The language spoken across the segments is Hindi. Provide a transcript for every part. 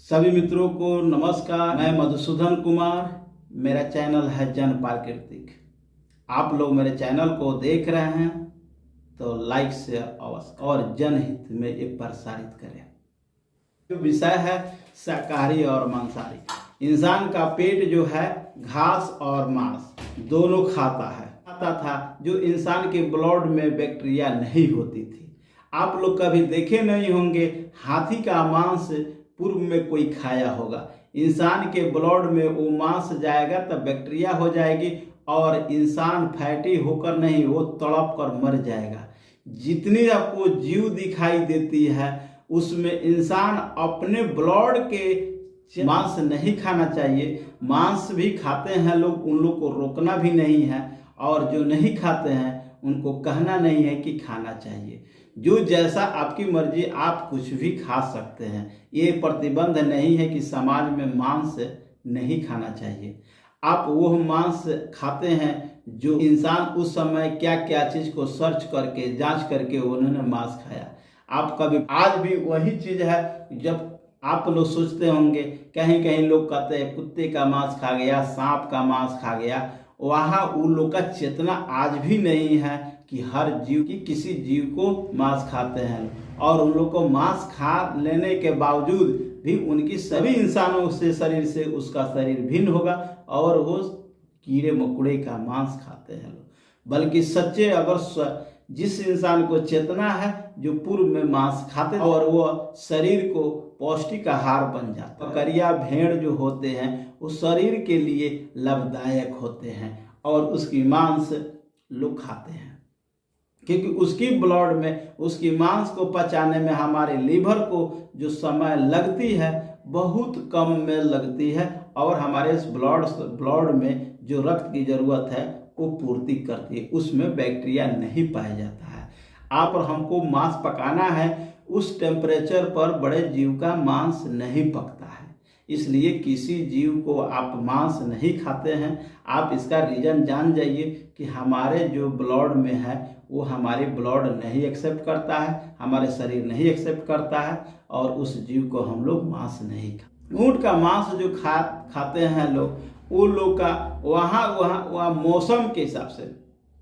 सभी मित्रों को नमस्कार। मैं मधुसूदन कुमार, मेरा चैनल है जन प्राकृतिक। आप लोग मेरे चैनल को देख रहे हैं तो लाइक शेयर अवश्य और जनहित में ये प्रसारित करें। जो विषय है शाकाहारी और मांसाहारी। इंसान का पेट जो है घास और मांस दोनों खाता था, जो इंसान के ब्लड में बैक्टीरिया नहीं होती थी। आप लोग कभी देखे नहीं होंगे हाथी का मांस पूर्व में कोई खाया होगा। इंसान के ब्लड में वो मांस जाएगा तब बैक्टीरिया हो जाएगी और इंसान फैटी होकर नहीं, वो तड़प कर मर जाएगा। जितनी आपको जीव दिखाई देती है उसमें इंसान अपने ब्लड के मांस नहीं खाना चाहिए। मांस भी खाते हैं लोग, उन लोग को रोकना भी नहीं है, और जो नहीं खाते हैं उनको कहना नहीं है कि खाना चाहिए। जो जैसा आपकी मर्जी, आप कुछ भी खा सकते हैं। ये प्रतिबंध नहीं है कि समाज में मांस नहीं खाना चाहिए। आप वो मांस खाते हैं जो इंसान उस समय क्या क्या चीज़ को सर्च करके जांच करके उन्होंने मांस खाया। आप कभी आज भी वही चीज़ है। जब आप लोग सोचते होंगे कहीं कहीं लोग कहते हैं कुत्ते का मांस खा गया, सांप का मांस खा गया, वहाँ उन लोग का चेतना आज भी नहीं है कि हर जीव की किसी जीव को मांस खाते हैं। और उन लोग को मांस खा लेने के बावजूद भी उनकी सभी इंसानों से शरीर से उसका शरीर भिन्न होगा और वो कीड़े मकोड़े का मांस खाते हैं लोग। बल्कि सच्चे अगर जिस इंसान को चेतना है, जो पूर्व में मांस खाते और वो शरीर को पौष्टिक आहार बन जाता। बकरिया भेड़ जो होते हैं वो शरीर के लिए लाभदायक होते हैं और उसकी मांस लोग खाते हैं, क्योंकि उसकी ब्लड में, उसकी मांस को पचाने में हमारे लीवर को जो समय लगती है बहुत कम में लगती है, और हमारे इस ब्लड में जो रक्त की जरूरत है वो पूर्ति करती है। उसमें बैक्टीरिया नहीं पाया जाता है। आप और हमको मांस पकाना है, उस टेम्परेचर पर बड़े जीव का मांस नहीं पकता है। इसलिए किसी जीव को आप मांस नहीं खाते हैं। आप इसका रीज़न जान जाइए कि हमारे जो ब्लड में है वो हमारे ब्लड नहीं एक्सेप्ट करता है, हमारे शरीर नहीं एक्सेप्ट करता है, और उस जीव को हम लोग मांस नहीं खाते। ऊँट का मांस जो खाते हैं लोग, वो लोग का वहाँ मौसम के हिसाब से,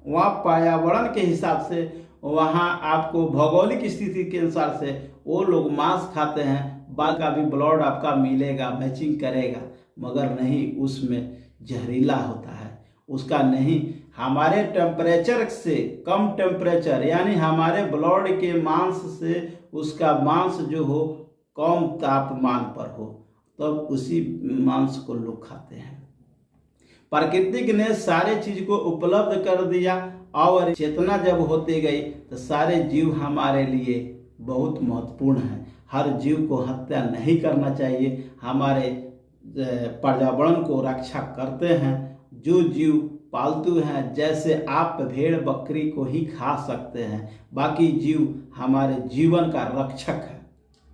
वहाँ पर्यावरण के हिसाब से, वहाँ आपको भौगोलिक स्थिति के अनुसार से वो लोग मांस खाते हैं। बाल का भी ब्लड आपका मिलेगा, मैचिंग करेगा, मगर नहीं उसमें जहरीला होता है। उसका नहीं, हमारे टेम्परेचर से कम टेम्परेचर, यानी हमारे ब्लड के मांस से उसका मांस जो हो कम तापमान पर हो, तब उसी मांस को लोग खाते हैं। प्राकृतिक ने सारे चीज को उपलब्ध कर दिया और चेतना जब होती गई तो सारे जीव हमारे लिए बहुत महत्वपूर्ण है। हर जीव को हत्या नहीं करना चाहिए। हमारे पर्यावरण को रक्षा करते हैं जो जीव पालतू हैं। जैसे आप भेड़ बकरी को ही खा सकते हैं, बाकी जीव हमारे जीवन का रक्षक है।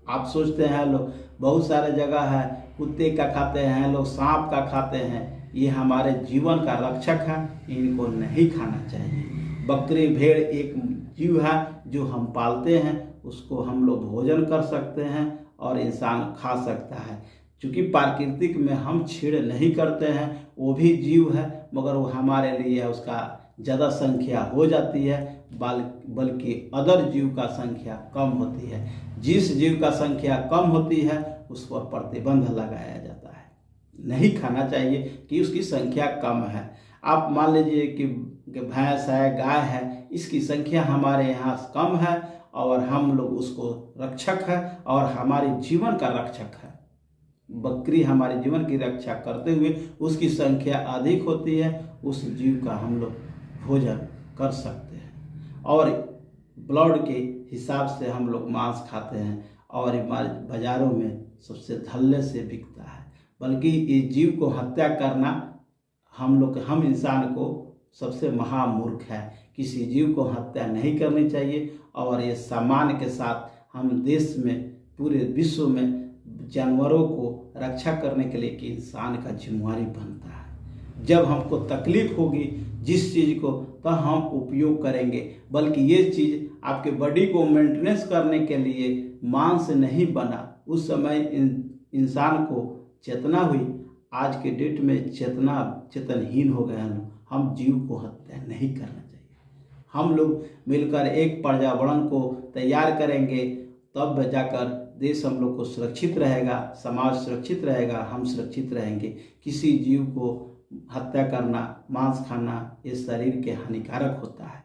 आप सोचते हैं लोग बहुत सारे जगह है कुत्ते का खाते हैं लोग, सांप का खाते हैं, ये हमारे जीवन का रक्षक है, इनको नहीं खाना चाहिए। बकरी भेड़ एक जीव है जो हम पालते हैं, उसको हम लोग भोजन कर सकते हैं और इंसान खा सकता है। क्योंकि प्राकृतिक में हम छेड़ नहीं करते हैं, वो भी जीव है, मगर वो हमारे लिए उसका ज़्यादा संख्या हो जाती है, बल्कि अदर जीव का संख्या कम होती है। जिस जीव का संख्या कम होती है उस पर प्रतिबंध लगाया जाता है, नहीं खाना चाहिए कि उसकी संख्या कम है। आप मान लीजिए कि भैंस है, गाय है, इसकी संख्या हमारे यहाँ कम है और हम लोग उसको रक्षक है और हमारे जीवन का रक्षक है। बकरी हमारे जीवन की रक्षा करते हुए उसकी संख्या अधिक होती है, उस जीव का हम लोग भोजन कर सकते हैं और ब्लड के हिसाब से हम लोग मांस खाते हैं और बाज़ारों में सबसे धल्ले से बिकता है। बल्कि इस जीव को हत्या करना हम इंसान को सबसे महामूर्ख है। किसी जीव को हत्या नहीं करनी चाहिए और ये सम्मान के साथ हम देश में, पूरे विश्व में जानवरों को रक्षा करने के लिए कि इंसान का जिम्मेवारी बनता है। जब हमको तकलीफ होगी जिस चीज़ को, तो हम उपयोग करेंगे। बल्कि ये चीज़ आपके बॉडी को मेंटेनेंस करने के लिए मांस नहीं बना। उस समय इंसान को चेतना हुई, आज के डेट में चेतनहीन हो गए हैं लोग। हम जीव को हत्या नहीं करना चाहिए। हम लोग मिलकर एक पर्यावरण को तैयार करेंगे, तब जाकर देश हम लोग को सुरक्षित रहेगा, समाज सुरक्षित रहेगा, हम सुरक्षित रहेंगे। किसी जीव को हत्या करना, मांस खाना, ये शरीर के हानिकारक होता है।